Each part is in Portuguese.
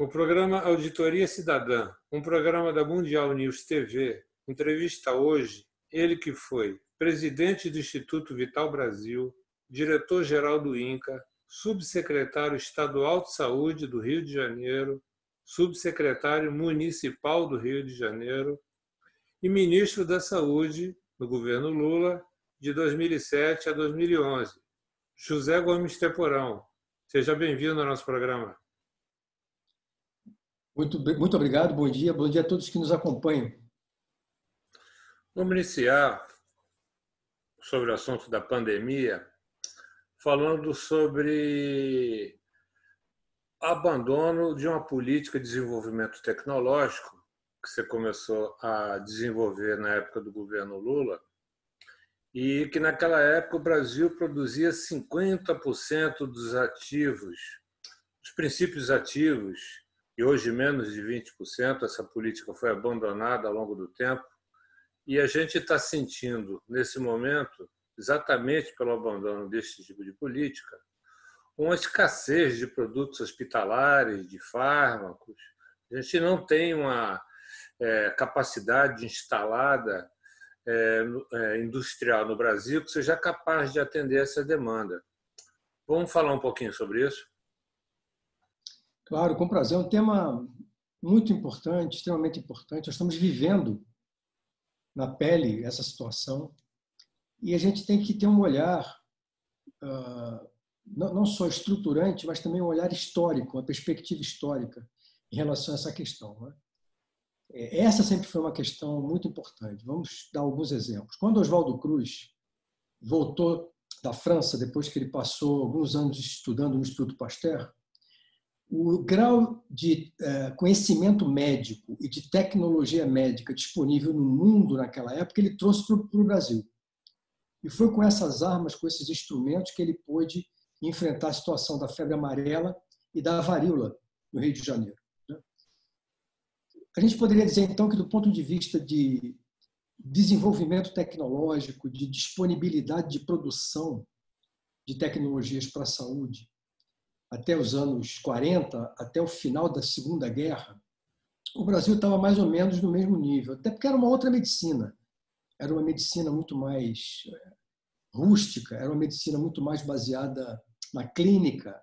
O programa Auditoria Cidadã, um programa da Mundial News TV, entrevista hoje ele que foi presidente do Instituto Vital Brasil, diretor-geral do INCA, subsecretário estadual de saúde do Rio de Janeiro, subsecretário municipal do Rio de Janeiro e ministro da Saúde no governo Lula de 2007 a 2011, José Gomes Teporão. Seja bem-vindo ao nosso programa. Muito obrigado, bom dia a todos que nos acompanham. Vamos iniciar sobre o assunto da pandemia, falando sobre abandono de uma política de desenvolvimento tecnológico que você começou a desenvolver na época do governo Lula e que naquela época o Brasil produzia 50% dos ativos, dos princípios ativos, e hoje menos de 20%. Essa política foi abandonada ao longo do tempo e a gente está sentindo, nesse momento, exatamente pelo abandono desse tipo de política, uma escassez de produtos hospitalares, de fármacos. A gente não tem uma capacidade instalada industrial no Brasil que seja capaz de atender essa demanda. Vamos falar um pouquinho sobre isso? Claro, com prazer. É um tema muito importante, extremamente importante. Nós estamos vivendo na pele essa situação e a gente tem que ter um olhar não só estruturante, mas também um olhar histórico, uma perspectiva histórica em relação a essa questão, né? Essa sempre foi uma questão muito importante. Vamos dar alguns exemplos. Quando Oswaldo Cruz voltou da França, depois que ele passou alguns anos estudando no Instituto Pasteur, o grau de conhecimento médico e de tecnologia médica disponível no mundo naquela época, ele trouxe para o Brasil. E foi com essas armas, com esses instrumentos, que ele pôde enfrentar a situação da febre amarela e da varíola no Rio de Janeiro. A gente poderia dizer, então, que do ponto de vista de desenvolvimento tecnológico, de disponibilidade de produção de tecnologias para a saúde, até os anos 40, até o final da Segunda Guerra, o Brasil estava mais ou menos no mesmo nível, até porque era uma outra medicina. Era uma medicina muito mais rústica, era uma medicina muito mais baseada na clínica.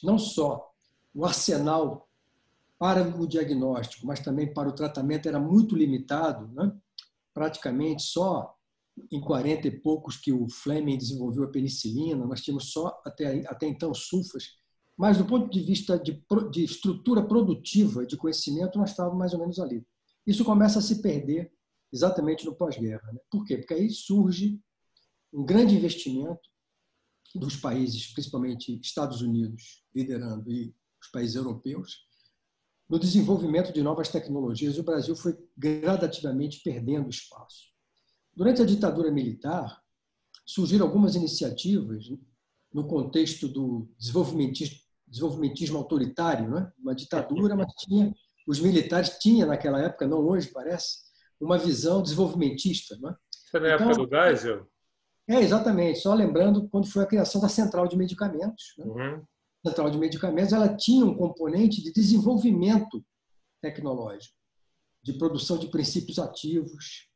Não só o arsenal para o diagnóstico, mas também para o tratamento era muito limitado, né? Praticamente só em 40 e poucos que o Fleming desenvolveu a penicilina, nós tínhamos só até então sulfas, mas do ponto de vista de estrutura produtiva, de conhecimento, nós estávamos mais ou menos ali. Isso começa a se perder exatamente no pós-guerra, né? Por quê? Porque aí surge um grande investimento dos países, principalmente Estados Unidos, liderando, e os países europeus, no desenvolvimento de novas tecnologias. O Brasil foi gradativamente perdendo espaço. Durante a ditadura militar, surgiram algumas iniciativas no contexto do desenvolvimentismo autoritário, né? Uma ditadura, mas os militares tinham, naquela época, não hoje, parece, uma visão desenvolvimentista. Né? Isso é na época do Geisel? Exatamente. Só lembrando quando foi a criação da Central de Medicamentos. Né? Uhum. A Central de Medicamentos ela tinha um componente de desenvolvimento tecnológico, de produção de princípios ativos,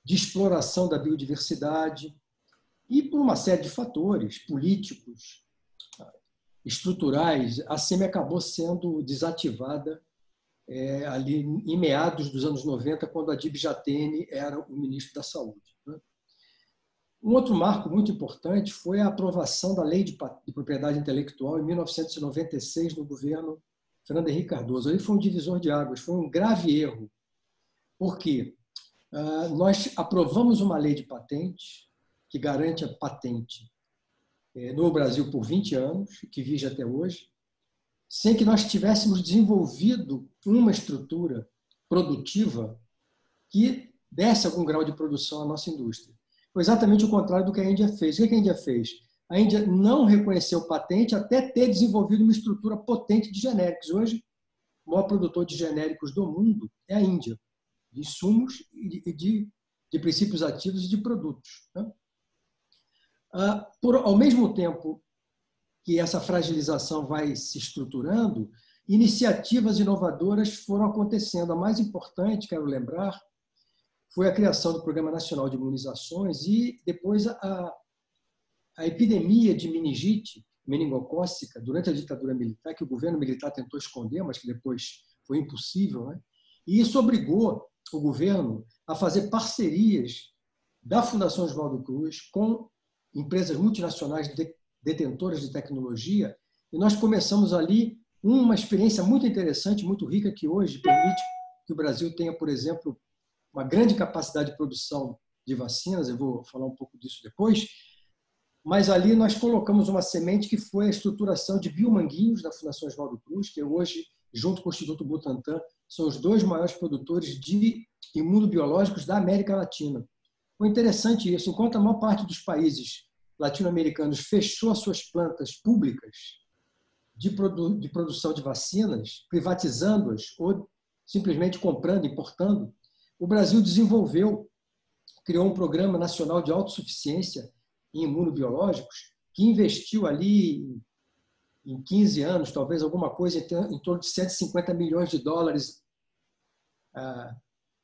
de exploração da biodiversidade e por uma série de fatores políticos, estruturais, a SEMI acabou sendo desativada ali em meados dos anos 90, quando a Adib Jatene era o ministro da Saúde. Né? Um outro marco muito importante foi a aprovação da Lei de Propriedade Intelectual em 1996 no governo Fernando Henrique Cardoso. Aí foi um divisor de águas, foi um grave erro. Por quê? Nós aprovamos uma lei de patente que garante a patente no Brasil por 20 anos, que vige até hoje, sem que nós tivéssemos desenvolvido uma estrutura produtiva que desse algum grau de produção à nossa indústria. Foi exatamente o contrário do que a Índia fez. O que a Índia fez? A Índia não reconheceu patente até ter desenvolvido uma estrutura potente de genéricos. Hoje, o maior produtor de genéricos do mundo é a Índia, de insumos e de princípios ativos e de produtos. Né? Ao mesmo tempo que essa fragilização vai se estruturando, iniciativas inovadoras foram acontecendo. A mais importante, quero lembrar, foi a criação do Programa Nacional de Imunizações e depois a epidemia de meningite meningocócica durante a ditadura militar, que o governo militar tentou esconder, mas que depois foi impossível, né? E isso obrigou o governo a fazer parcerias da Fundação Oswaldo Cruz com empresas multinacionais detentoras de tecnologia, e nós começamos ali uma experiência muito interessante, muito rica, que hoje permite que o Brasil tenha, por exemplo, uma grande capacidade de produção de vacinas, eu vou falar um pouco disso depois, mas ali nós colocamos uma semente que foi a estruturação de Biomanguinhos, da Fundação Oswaldo Cruz, que hoje, junto com o Instituto Butantan, são os dois maiores produtores de imunobiológicos da América Latina. Foi interessante isso, enquanto a maior parte dos países latino-americanos fechou as suas plantas públicas de produção de vacinas, privatizando-as ou simplesmente comprando, importando, o Brasil desenvolveu, criou um programa nacional de autossuficiência em imunobiológicos, que investiu ali em 15 anos, talvez alguma coisa em torno de 150 milhões de dólares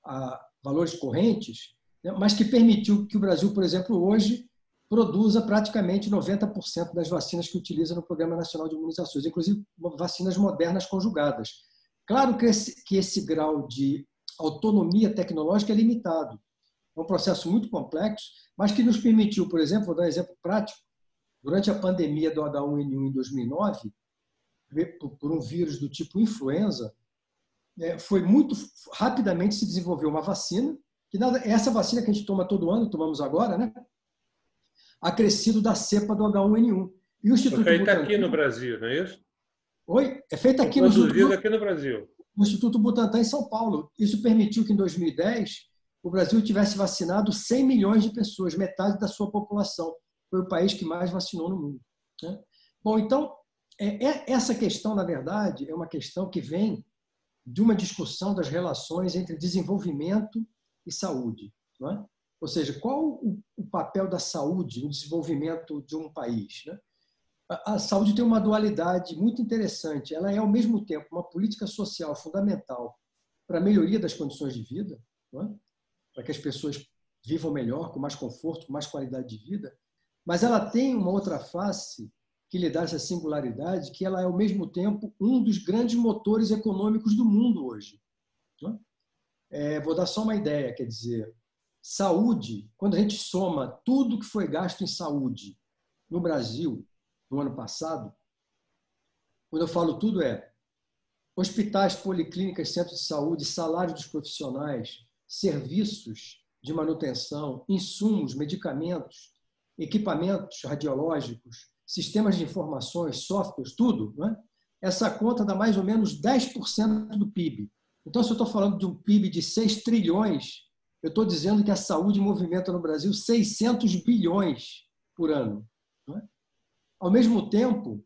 a valores correntes, né, mas que permitiu que o Brasil, por exemplo, hoje produza praticamente 90% das vacinas que utiliza no Programa Nacional de Imunizações, inclusive vacinas modernas conjugadas. Claro que esse grau de autonomia tecnológica é limitado. É um processo muito complexo, mas que nos permitiu, por exemplo, vou dar um exemplo prático, durante a pandemia do H1N1 em 2009, por um vírus do tipo influenza, foi muito rapidamente se desenvolveu uma vacina, que essa vacina que a gente toma todo ano, tomamos agora, né? Acrescido da cepa do H1N1. E o Instituto Butantan... Butantan... aqui no Brasil, não é isso? Oi? É feito aqui aqui no Brasil. No Instituto Butantan, em São Paulo. Isso permitiu que, em 2010, o Brasil tivesse vacinado 100 milhões de pessoas, metade da sua população. Foi o país que mais vacinou no mundo, né? Bom, então, essa questão, na verdade, é uma questão que vem de uma discussão das relações entre desenvolvimento e saúde, não é? Ou seja, qual o papel da saúde no desenvolvimento de um país, né? A saúde tem uma dualidade muito interessante. Ela é, ao mesmo tempo, uma política social fundamental para a melhoria das condições de vida, não é? Para que as pessoas vivam melhor, com mais conforto, com mais qualidade de vida, mas ela tem uma outra face que lhe dá essa singularidade, que ela é, ao mesmo tempo, um dos grandes motores econômicos do mundo hoje, não é? Vou dar só uma ideia, quer dizer, saúde, quando a gente soma tudo que foi gasto em saúde no Brasil no ano passado, quando eu falo tudo hospitais, policlínicas, centros de saúde, salário dos profissionais, serviços de manutenção, insumos, medicamentos, equipamentos radiológicos, sistemas de informações, softwares, tudo, não é? Essa conta dá mais ou menos 10% do PIB. Então, se eu estou falando de um PIB de 6 trilhões, eu estou dizendo que a saúde movimenta no Brasil 600 bilhões por ano, não é? Ao mesmo tempo,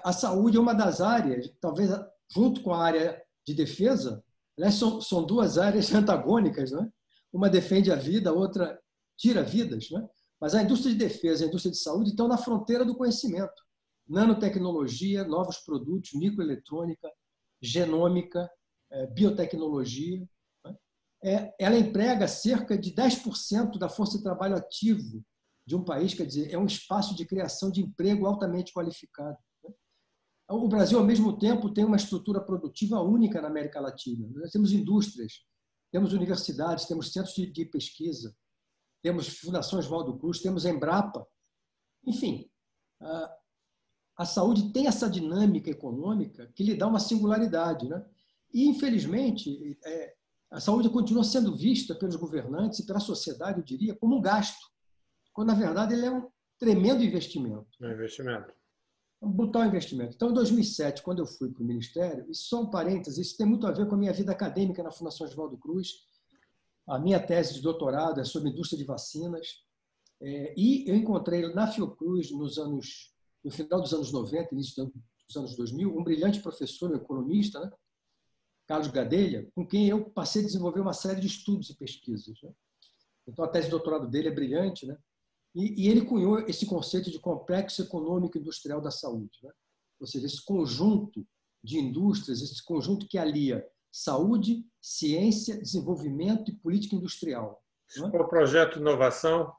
a saúde é uma das áreas, talvez junto com a área de defesa, né, são duas áreas antagônicas, não é? Uma defende a vida, a outra tira vidas, não é? Mas a indústria de defesa e a indústria de saúde estão na fronteira do conhecimento. Nanotecnologia, novos produtos, microeletrônica, genômica, biotecnologia. Ela emprega cerca de 10% da força de trabalho ativo de um país, quer dizer, é um espaço de criação de emprego altamente qualificado. O Brasil, ao mesmo tempo, tem uma estrutura produtiva única na América Latina. Nós temos indústrias, temos universidades, temos centros de pesquisa, temos Fundação Oswaldo Cruz, temos Embrapa. Enfim, a saúde tem essa dinâmica econômica que lhe dá uma singularidade, né? E, infelizmente, a saúde continua sendo vista pelos governantes e pela sociedade, eu diria, como um gasto, quando, na verdade, ele é um tremendo investimento. É um investimento. Um brutal investimento. Então, em 2007, quando eu fui para o Ministério, isso só um parênteses, isso tem muito a ver com a minha vida acadêmica na Fundação Oswaldo Cruz. A minha tese de doutorado é sobre indústria de vacinas. E eu encontrei na Fiocruz, no final dos anos 90, início dos anos 2000, um brilhante professor, um economista, né? Carlos Gadelha, com quem eu passei a desenvolver uma série de estudos e pesquisas, né? Então, a tese de doutorado dele é brilhante, né? E ele cunhou esse conceito de complexo econômico industrial da saúde, né? Ou seja, esse conjunto de indústrias, esse conjunto que alia saúde, ciência, desenvolvimento e política industrial. Não é? O projeto de inovação?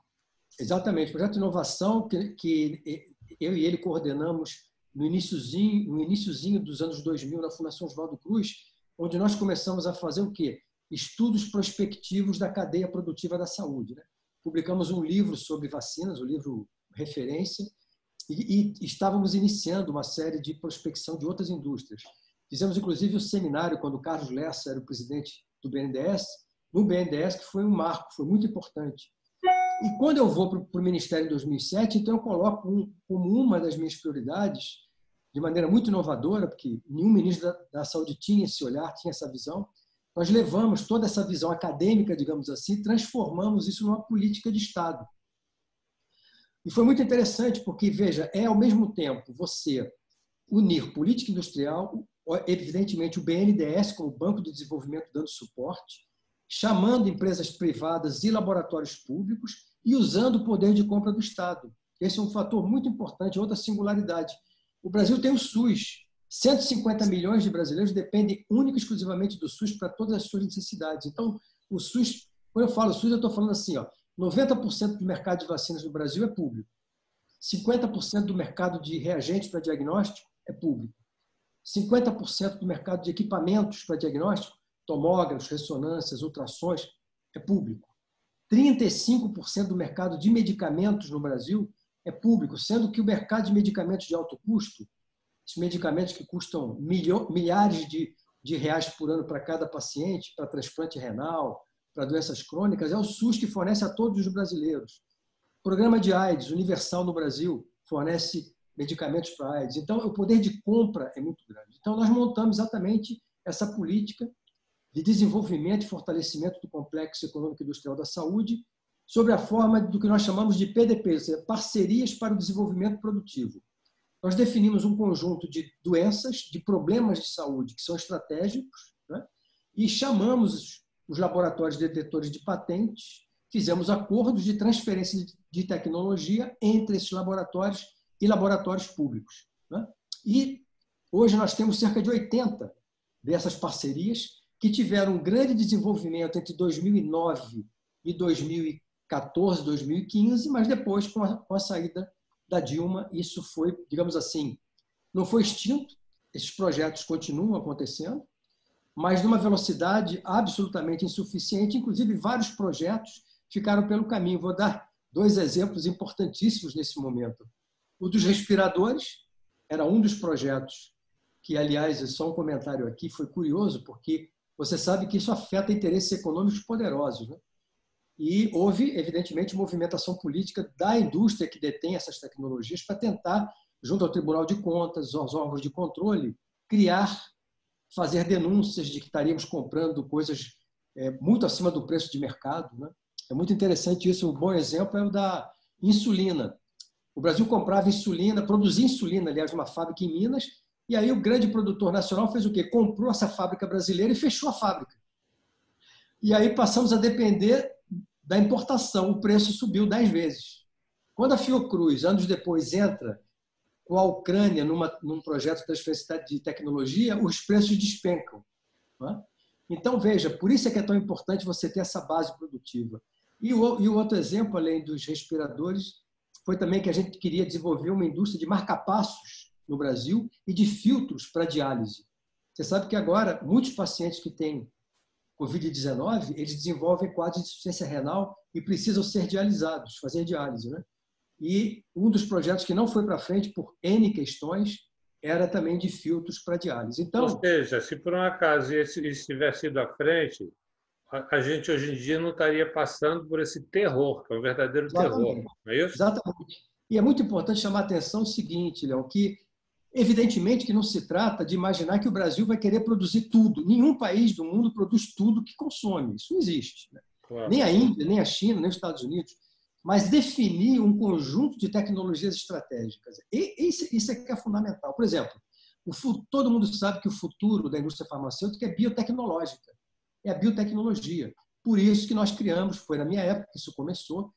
Exatamente, o projeto de inovação que eu e ele coordenamos no iniciozinho dos anos 2000 na Fundação Oswaldo Cruz, onde nós começamos a fazer o quê? Estudos prospectivos da cadeia produtiva da saúde, né? Publicamos um livro sobre vacinas, o livro referência, e estávamos iniciando uma série de prospecção de outras indústrias. Fizemos, inclusive, o seminário, quando o Carlos Lessa era o presidente do BNDES, no BNDES, que foi um marco, foi muito importante. E quando eu vou para o Ministério em 2007, então eu coloco como uma das minhas prioridades, de maneira muito inovadora, porque nenhum ministro da Saúde tinha esse olhar, tinha essa visão, nós levamos toda essa visão acadêmica, digamos assim, transformamos isso numa política de Estado. E foi muito interessante, porque, veja, é ao mesmo tempo você unir política industrial, evidentemente o BNDES como Banco de Desenvolvimento dando suporte, chamando empresas privadas e laboratórios públicos e usando o poder de compra do Estado. Esse é um fator muito importante, outra singularidade. O Brasil tem o SUS. 150 milhões de brasileiros dependem única e exclusivamente do SUS para todas as suas necessidades. Então, o SUS, quando eu falo SUS, eu estou falando assim, 90% do mercado de vacinas no Brasil é público. 50% do mercado de reagentes para diagnóstico é público. 50% do mercado de equipamentos para diagnóstico, tomógrafos, ressonâncias, ultrassons, é público. 35% do mercado de medicamentos no Brasil é público, sendo que o mercado de medicamentos de alto custo, esses medicamentos que custam milhares de reais por ano para cada paciente, para transplante renal, para doenças crônicas, é o SUS que fornece a todos os brasileiros. O programa de AIDS universal no Brasil fornece medicamentos para AIDS. Então, o poder de compra é muito grande. Então, nós montamos exatamente essa política de desenvolvimento e fortalecimento do complexo econômico e industrial da saúde sob a forma do que nós chamamos de PDP, ou seja, parcerias para o desenvolvimento produtivo. Nós definimos um conjunto de doenças, de problemas de saúde que são estratégicos, né? E chamamos os laboratórios detetores de patentes, fizemos acordos de transferência de tecnologia entre esses laboratórios e laboratórios públicos, né? E hoje nós temos cerca de 80 dessas parcerias que tiveram um grande desenvolvimento entre 2009 e 2014, 2015, mas depois, com a saída da Dilma, isso foi, digamos assim, não foi extinto, esses projetos continuam acontecendo, mas numa velocidade absolutamente insuficiente, inclusive vários projetos ficaram pelo caminho. Vou dar 2 exemplos importantíssimos nesse momento. O dos respiradores era um dos projetos que, aliás, só um comentário aqui, foi curioso, porque você sabe que isso afeta interesses econômicos poderosos, né? E houve, evidentemente, movimentação política da indústria que detém essas tecnologias para tentar, junto ao Tribunal de Contas, aos órgãos de controle, fazer denúncias de que estaríamos comprando coisas muito acima do preço de mercado, né? É muito interessante isso. Um bom exemplo é o da insulina. O Brasil comprava insulina, produzia insulina, aliás, numa fábrica em Minas, e aí o grande produtor nacional fez o quê? Comprou essa fábrica brasileira e fechou a fábrica. E aí passamos a depender da importação, o preço subiu 10 vezes. Quando a Fiocruz, anos depois, entra com a Ucrânia num projeto de transferência de tecnologia, os preços despencam, né? Então, veja, por isso é que é tão importante você ter essa base produtiva. E o outro exemplo, além dos respiradores, foi também que a gente queria desenvolver uma indústria de marca-passos no Brasil e de filtros para diálise. Você sabe que agora, muitos pacientes que têm Covid-19, eles desenvolvem quadros de insuficiência renal e precisam ser dialisados, fazer diálise, né? E um dos projetos que não foi para frente por N questões era também de filtros para diálise. Então, ou seja, se por um acaso isso tivesse ido à frente, a gente hoje em dia não estaria passando por esse terror, que é um verdadeiro terror, não é isso? Exatamente. E é muito importante chamar a atenção o seguinte, Léo, que evidentemente que não se trata de imaginar que o Brasil vai querer produzir tudo. Nenhum país do mundo produz tudo que consome. Isso não existe, né? Claro. Nem a Índia, nem a China, nem os Estados Unidos. Mas definir um conjunto de tecnologias estratégicas. Isso é que é fundamental. Por exemplo, todo mundo sabe que o futuro da indústria farmacêutica é biotecnológica. É a biotecnologia. Por isso que nós criamos, foi na minha época que isso começou,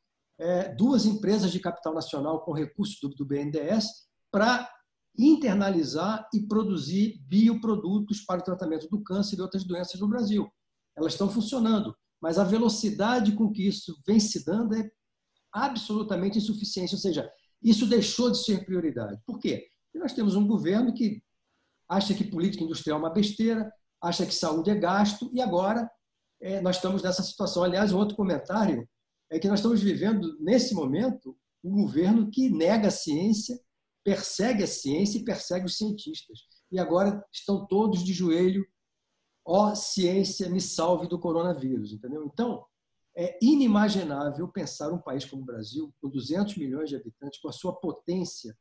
2 empresas de capital nacional com recursos do BNDES para internalizar e produzir bioprodutos para o tratamento do câncer e outras doenças no Brasil. Elas estão funcionando, mas a velocidade com que isso vem se dando é absolutamente insuficiente. Ou seja, isso deixou de ser prioridade. Por quê? Porque nós temos um governo que acha que política industrial é uma besteira, acha que saúde é gasto, e agora nós estamos nessa situação. Aliás, um outro comentário é que nós estamos vivendo, nesse momento, um governo que nega a ciência, persegue a ciência e persegue os cientistas. E agora estão todos de joelho: ó, ciência, me salve do coronavírus. Entendeu? Então, é inimaginável pensar um país como o Brasil, com 200 milhões de habitantes, com a sua potência,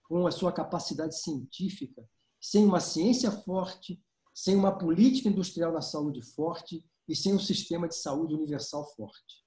com a sua capacidade científica, sem uma ciência forte, sem uma política industrial na saúde forte e sem um sistema de saúde universal forte.